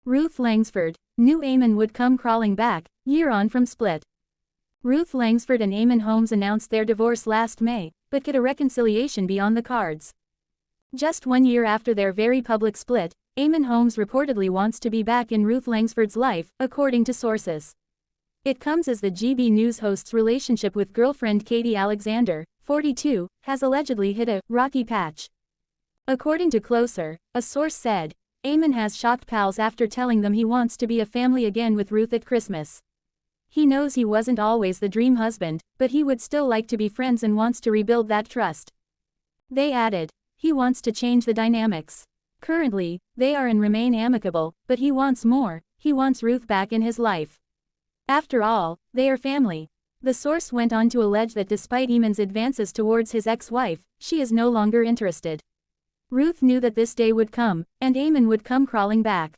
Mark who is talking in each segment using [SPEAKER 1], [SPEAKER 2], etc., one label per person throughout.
[SPEAKER 1] Ruth Langsford knew Eamonn would come crawling back, year on from split. Ruth Langsford and Eamonn Holmes announced their divorce last May, but could a reconciliation be on the cards? Just 1 year after their very public split, Eamonn Holmes reportedly wants to be back in Ruth Langsford's life, according to sources. It comes as the GB News host's relationship with girlfriend Katie Alexander, 42, has allegedly hit a rocky patch. According to Closer, a source said, Eamonn has shocked pals after telling them he wants to be a family again with Ruth at Christmas. He knows he wasn't always the dream husband, but he would still like to be friends and wants to rebuild that trust. They added, he wants to change the dynamics. Currently, they are and remain amicable, but he wants more, he wants Ruth back in his life. After all, they are family. The source went on to allege that despite Eamonn's advances towards his ex-wife, she is no longer interested. Ruth knew that this day would come, and Eamonn would come crawling back.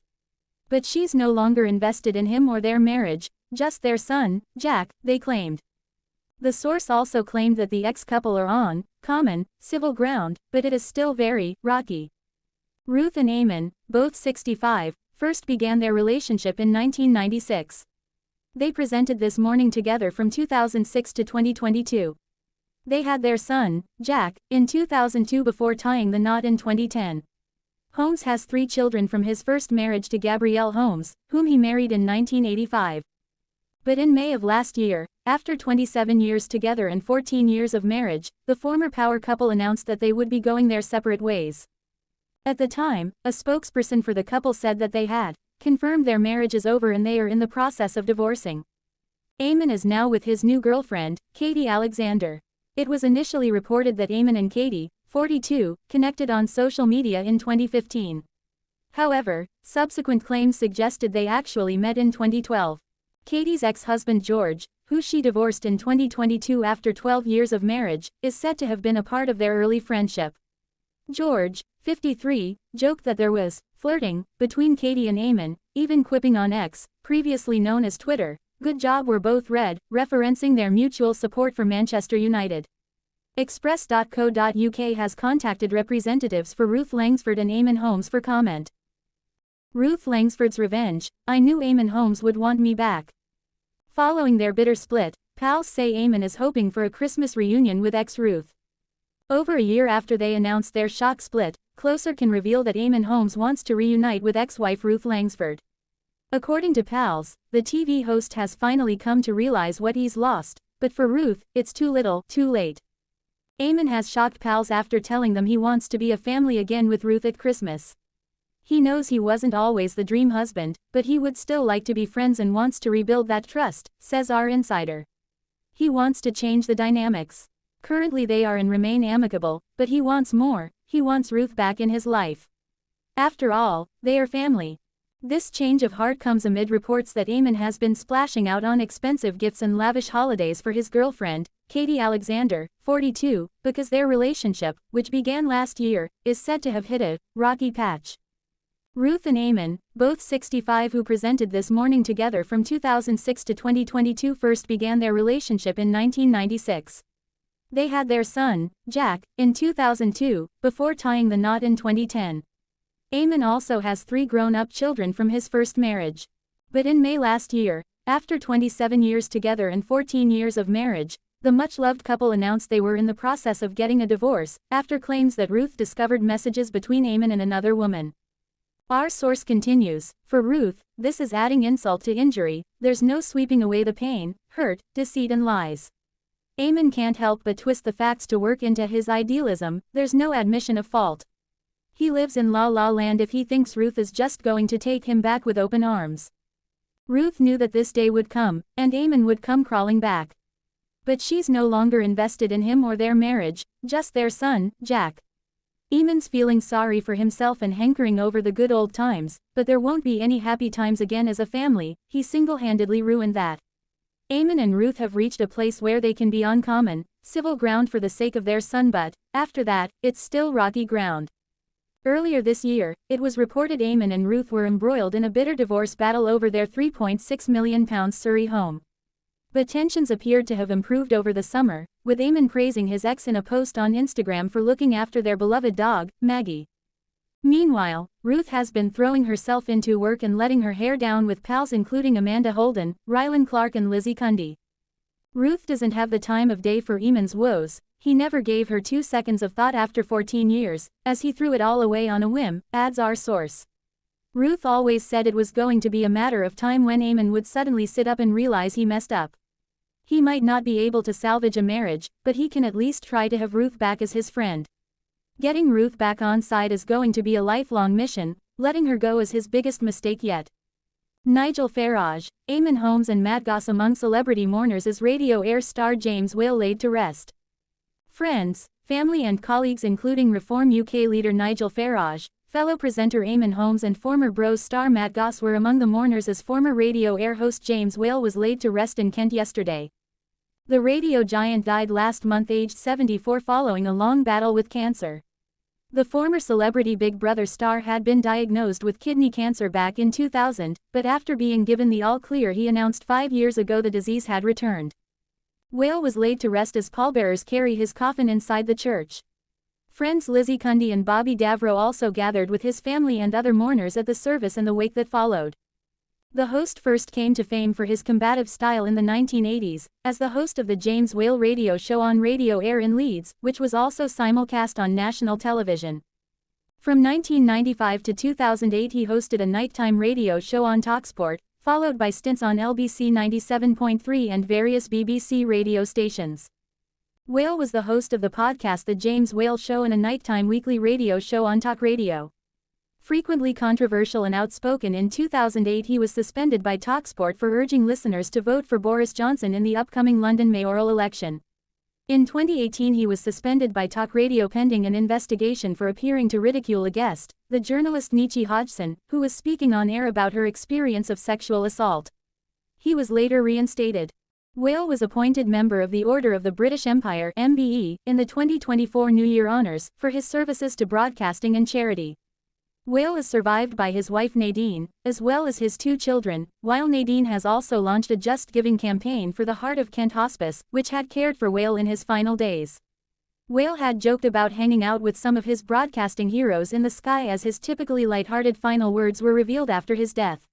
[SPEAKER 1] But she's no longer invested in him or their marriage, just their son, Jack, they claimed. The source also claimed that the ex-couple are on common, civil ground, but it is still very rocky. Ruth and Eamonn, both 65, first began their relationship in 1996. They presented this morning together from 2006 to 2022. They had their son, Jack, in 2002 before tying the knot in 2010. Holmes has 3 children from his first marriage to Gabrielle Holmes, whom he married in 1985. But in May of last year, after 27 years together and 14 years of marriage, the former power couple announced that they would be going their separate ways. At the time, a spokesperson for the couple said that they had confirmed their marriage is over and they are in the process of divorcing. Eamonn is now with his new girlfriend, Katie Alexander. It was initially reported that Eamonn and Katie, 42, connected on social media in 2015. However, subsequent claims suggested they actually met in 2012. Katie's ex-husband George, who she divorced in 2022 after 12 years of marriage, is said to have been a part of their early friendship. George, 53, joked that there was flirting between Katie and Eamonn, even quipping on X, previously known as Twitter, "Good job we're both red," referencing their mutual support for Manchester United. Express.co.uk has contacted representatives for Ruth Langsford and Eamonn Holmes for comment. Ruth Langsford's revenge, I knew Eamonn Holmes would want me back. Following their bitter split, pals say Eamonn is hoping for a Christmas reunion with ex-Ruth. Over a year after they announced their shock split, Closer can reveal that Eamonn Holmes wants to reunite with ex-wife Ruth Langsford. According to pals, the TV host has finally come to realize what he's lost, but for Ruth, it's too little, too late. Eamonn has shocked pals after telling them he wants to be a family again with Ruth at Christmas. He knows he wasn't always the dream husband, but he would still like to be friends and wants to rebuild that trust, says our insider. He wants to change the dynamics. Currently they are and remain amicable, but he wants more, he wants Ruth back in his life. After all, they are family. This change of heart comes amid reports that Eamonn has been splashing out on expensive gifts and lavish holidays for his girlfriend, Katie Alexander, 42, because their relationship, which began last year, is said to have hit a rocky patch. Ruth and Eamonn, both 65 who presented this morning together from 2006 to 2022 first began their relationship in 1996. They had their son, Jack, in 2002, before tying the knot in 2010. Eamonn also has 3 grown-up children from his first marriage. But in May last year, after 27 years together and 14 years of marriage, the much-loved couple announced they were in the process of getting a divorce, after claims that Ruth discovered messages between Eamonn and another woman. Our source continues, for Ruth, this is adding insult to injury, there's no sweeping away the pain, hurt, deceit and lies. Eamonn can't help but twist the facts to work into his idealism, there's no admission of fault. He lives in La La Land if he thinks Ruth is just going to take him back with open arms. Ruth knew that this day would come, and Eamonn would come crawling back. But she's no longer invested in him or their marriage, just their son, Jack. Eamonn's feeling sorry for himself and hankering over the good old times, but there won't be any happy times again as a family, he single-handedly ruined that. Eamonn and Ruth have reached a place where they can be on common, civil ground for the sake of their son, but, after that, it's still rocky ground. Earlier this year, it was reported Eamonn and Ruth were embroiled in a bitter divorce battle over their £3.6 million Surrey home. But tensions appeared to have improved over the summer, with Eamonn praising his ex in a post on Instagram for looking after their beloved dog, Maggie. Meanwhile, Ruth has been throwing herself into work and letting her hair down with pals including Amanda Holden, Rylan Clark and Lizzie Cundy. Ruth doesn't have the time of day for Eamonn's woes. He never gave her 2 seconds of thought after 14 years, as he threw it all away on a whim, adds our source. Ruth always said it was going to be a matter of time when Eamonn would suddenly sit up and realize he messed up. He might not be able to salvage a marriage, but he can at least try to have Ruth back as his friend. Getting Ruth back on side is going to be a lifelong mission, letting her go is his biggest mistake yet. Nigel Farage, Eamonn Holmes and Mad Goss among celebrity mourners as Radio Air star James Whale laid to rest. Friends, family and colleagues including Reform UK leader Nigel Farage, fellow presenter Eamonn Holmes and former Bros star Mad Goss were among the mourners as former Radio Air host James Whale was laid to rest in Kent yesterday. The radio giant died last month aged 74 following a long battle with cancer. The former celebrity Big Brother star had been diagnosed with kidney cancer back in 2000, but after being given the all-clear he announced 5 years ago the disease had returned. Whale was laid to rest as pallbearers carry his coffin inside the church. Friends Lizzie Cundy and Bobby Davro also gathered with his family and other mourners at the service and the wake that followed. The host first came to fame for his combative style in the 1980s, as the host of the James Whale radio show on Radio Air in Leeds, which was also simulcast on national television. From 1995 to 2008 he hosted a nighttime radio show on TalkSport, followed by stints on LBC 97.3 and various BBC radio stations. Whale was the host of the podcast The James Whale Show and a nighttime weekly radio show on Talk Radio. Frequently controversial and outspoken, in 2008 he was suspended by TalkSport for urging listeners to vote for Boris Johnson in the upcoming London mayoral election. In 2018 he was suspended by Talk Radio pending an investigation for appearing to ridicule a guest, the journalist Nietzsche Hodgson, who was speaking on air about her experience of sexual assault. He was later reinstated. Whale was appointed member of the Order of the British Empire (MBE) in the 2024 New Year Honours for his services to broadcasting and charity. Whale is survived by his wife Nadine, as well as his 2 children, while Nadine has also launched a Just Giving campaign for the Heart of Kent Hospice, which had cared for Whale in his final days. Whale had joked about hanging out with some of his broadcasting heroes in the sky as his typically light-hearted final words were revealed after his death.